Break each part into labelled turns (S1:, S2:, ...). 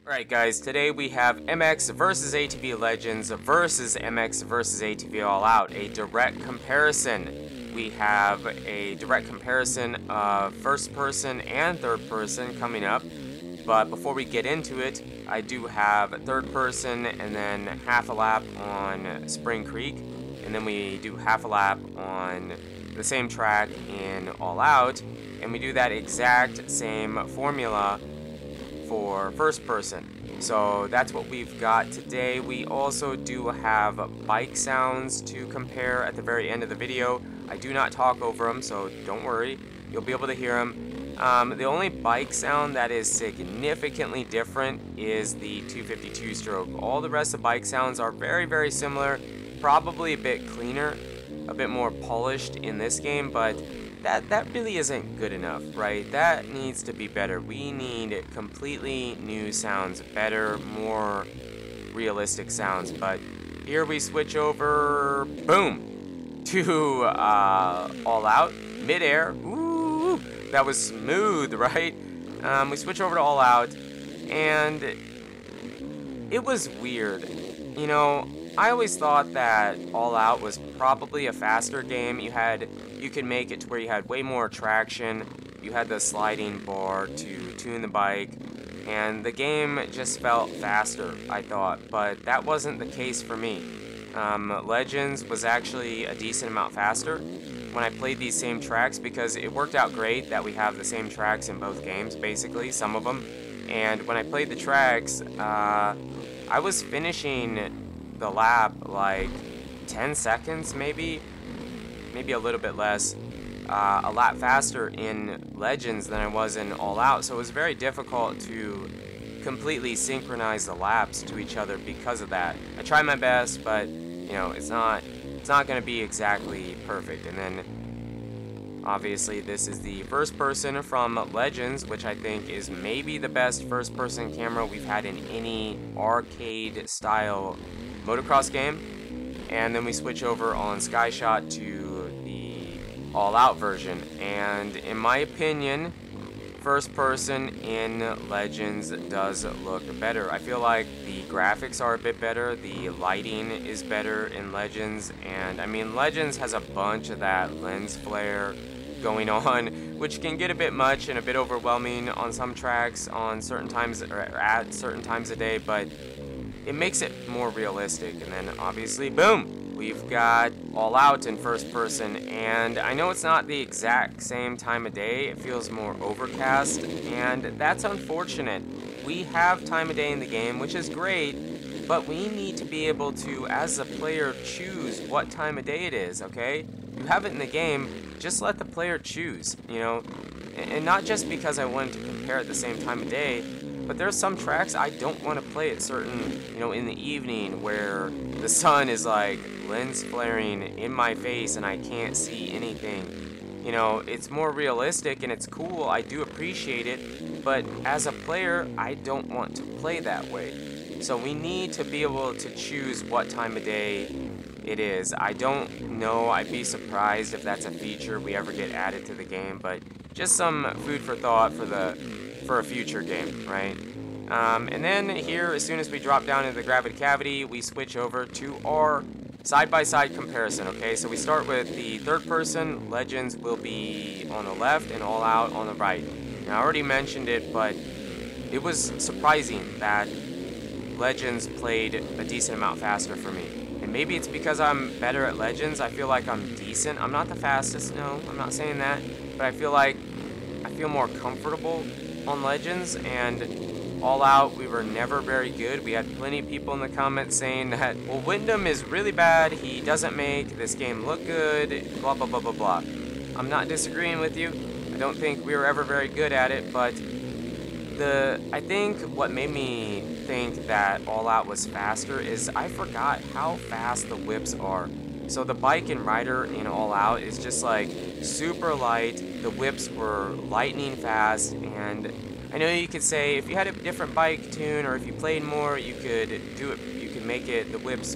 S1: Alright guys, today we have MX versus ATV Legends versus MX versus ATV All Out, a direct comparison. We have a direct comparison of first person and third person coming up, but before we get into it, I do have third person and then half a lap on Spring Creek, and then we do half a lap on the same track in All Out, and we do that exact same formula for first person. So that's what we've got today. We also do have bike sounds to compare at the very end of the video. I do not talk over them, so don't worry, you'll be able to hear them. The only bike sound that is significantly different is the 252 stroke. All the rest of bike sounds are very similar, probably a bit cleaner, a bit more polished in this game, but that really isn't good enough, right? That needs to be better. We need completely new sounds, better, more realistic sounds. But here we switch over, boom, to All Out, midair. Ooh, that was smooth, right? We switch over to All Out, and it was weird. You know, I always thought that All Out was probably a faster game. You could make it to where you had way more traction, you had the sliding bar to tune the bike, and the game just felt faster, I thought, but that wasn't the case for me. Legends was actually a decent amount faster when I played these same tracks, because it worked out great that we have the same tracks in both games, basically, some of them. And when I played the tracks, I was finishing the lap like 10 seconds maybe a little bit less, a lap faster in Legends than I was in All Out, so it was very difficult to completely synchronize the laps to each other because of that. I tried my best, but you know, it's not going to be exactly perfect. And then obviously this is the first person from Legends, which I think is maybe the best first person camera we've had in any arcade style motocross game. And then we switch over on Skyshot to the All Out version, and in my opinion, first person in Legends does look better. I feel like the graphics are a bit better, the lighting is better in Legends, and I mean, Legends has a bunch of that lens flare going on, which can get a bit much and a bit overwhelming on some tracks on certain times, or at certain times of day, but it makes it more realistic. And then obviously, boom, we've got All Out in first person, and I know it's not the exact same time of day, it feels more overcast, and that's unfortunate. We have time of day in the game, which is great, but we need to be able to, as a player, choose what time of day it is, okay? You have it in the game, just let the player choose, you know? And not just because I wanted to compare at the same time of day, but there's some tracks I don't want to play at certain, you know, in the evening where the sun is like lens flaring in my face and I can't see anything. You know, it's more realistic and it's cool, I do appreciate it, but as a player, I don't want to play that way. So we need to be able to choose what time of day it is. I don't know, I'd be surprised if that's a feature we ever get added to the game, but just some food for thought for a future game, right? And then here, as soon as we drop down into the gravity cavity, we switch over to our side-by-side comparison, okay? So we start with the third person. Legends will be on the left and All Out on the right. Now, I already mentioned it, but it was surprising that Legends played a decent amount faster for me. And maybe it's because I'm better at Legends. I feel like I'm decent. I'm not the fastest, no, I'm not saying that, but I feel more comfortable on Legends. And All Out, we were never very good. We had plenty of people in the comments saying that, well, Wyndham is really bad, he doesn't make this game look good, blah blah blah blah blah. I'm not disagreeing with you. I don't think we were ever very good at it, but I think what made me think that All Out was faster is I forgot how fast the whips are. So the bike and rider in All Out is just like super light, the whips were lightning fast, and I know you could say if you had a different bike tune or if you played more, you could do it, you could make it, the whips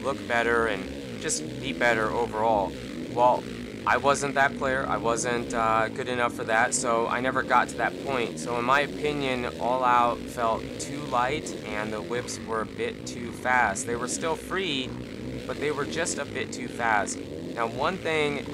S1: look better and just be better overall. Well, I wasn't that player. I wasn't good enough for that, so I never got to that point. So in my opinion, All Out felt too light, and the whips were a bit too fast. They were still free, but they were just a bit too fast. Now, one thing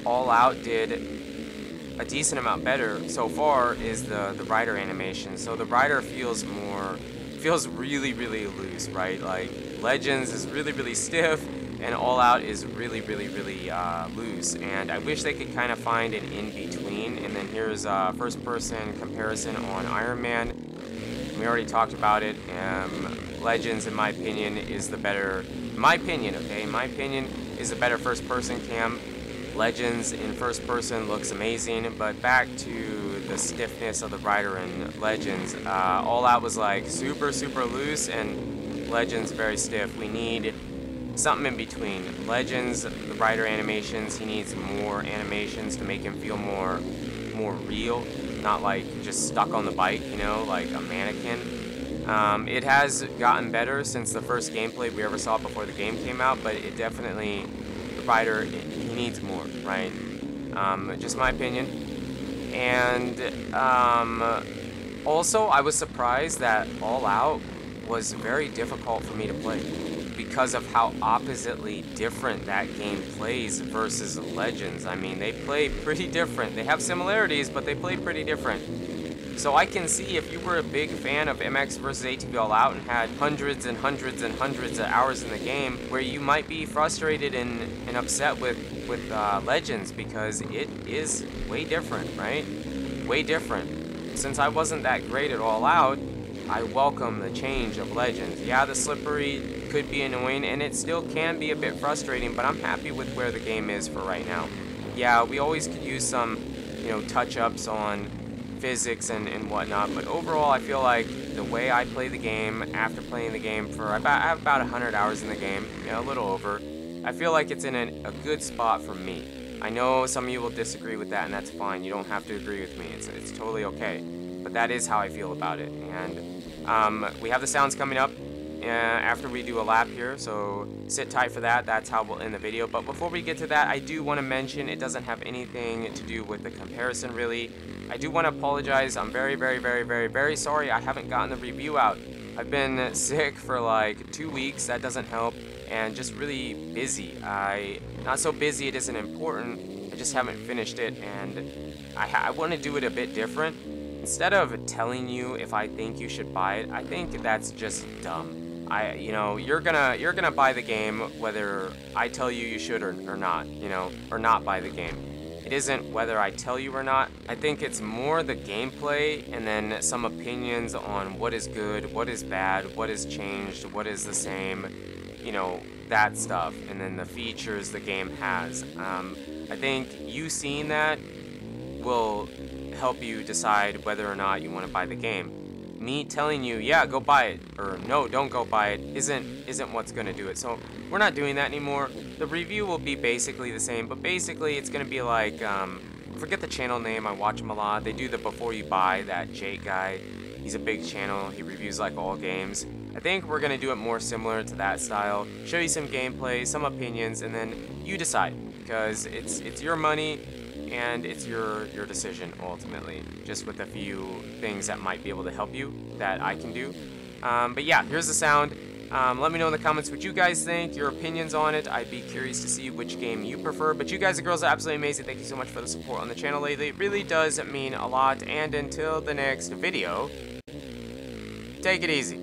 S1: All Out did a decent amount better so far is the rider animation. So the rider feels really loose, right? Like Legends is really stiff, and All Out is really loose. And I wish they could kind of find an in-between. And then here's first person comparison on Iron Man. We already talked about it. Legends, in my opinion, is the better, my opinion is the better first person cam. Legends in first person looks amazing, but back to the stiffness of the rider in Legends. All Out was like super loose, and Legends very stiff. We need something in between. Legends, the rider animations, he needs more animations to make him feel more real, not like just stuck on the bike, you know, like a mannequin. It has gotten better since the first gameplay we ever saw before the game came out, but it definitely, the rider, he needs more, right? Just my opinion. And also, I was surprised that All Out was very difficult for me to play because of how oppositely different that game plays versus Legends. I mean, they play pretty different. They have similarities, but they play pretty different. So I can see if you were a big fan of MX versus ATV All Out and had hundreds and hundreds and hundreds of hours in the game, where you might be frustrated and upset with Legends, because it is way different, right? Way different. Since I wasn't that great at All Out, I welcome the change of Legends. Yeah, the slippery could be annoying, and it still can be a bit frustrating, but I'm happy with where the game is for right now. Yeah, we always could use some, you know, touch-ups on physics and whatnot, but overall I feel like the way I play the game, after playing the game for I have about 100 hours in the game, yeah, a little over, I feel like it's in a good spot for me. I know some of you will disagree with that, and that's fine. You don't have to agree with me. It's totally okay, but that is how I feel about it. And we have the sounds coming up after we do a lap here, so sit tight for that. That's how we'll end the video. But before we get to that, I do want to mention it doesn't have anything to do with the comparison, really. I do want to apologize. I'm very sorry I haven't gotten the review out. I've been sick for like 2 weeks. That doesn't help, and just really busy. Not so busy it isn't important, I just haven't finished it, and I want to do it a bit different. Instead of telling you if I think you should buy it, I think that's just dumb. You know, you're gonna buy the game whether I tell you you should or not, you know, or not buy the game. It isn't whether I tell you or not. I think it's more the gameplay, and then some opinions on what is good, what is bad, what has changed, what is the same, you know, that stuff, and then the features the game has. I think you seeing that will help you decide whether or not you want to buy the game. Me telling you, yeah, go buy it, or no, don't go buy it, isn't what's going to do it. So we're not doing that anymore. The review will be basically the same, but basically it's going to be like, forget the channel name, I watch him a lot. They do the Before You Buy, that Jake guy. He's a big channel, he reviews like all games. I think we're going to do it more similar to that style, show you some gameplay, some opinions, and then you decide, because it's your money, and it's your decision ultimately, just with a few things that might be able to help you that I can do. But yeah, here's the sound. Let me know in the comments what you guys think, your opinions on it. I'd be curious to see which game you prefer. But you guys and girls are absolutely amazing. Thank you so much for the support on the channel lately. It really does mean a lot. And until the next video, take it easy.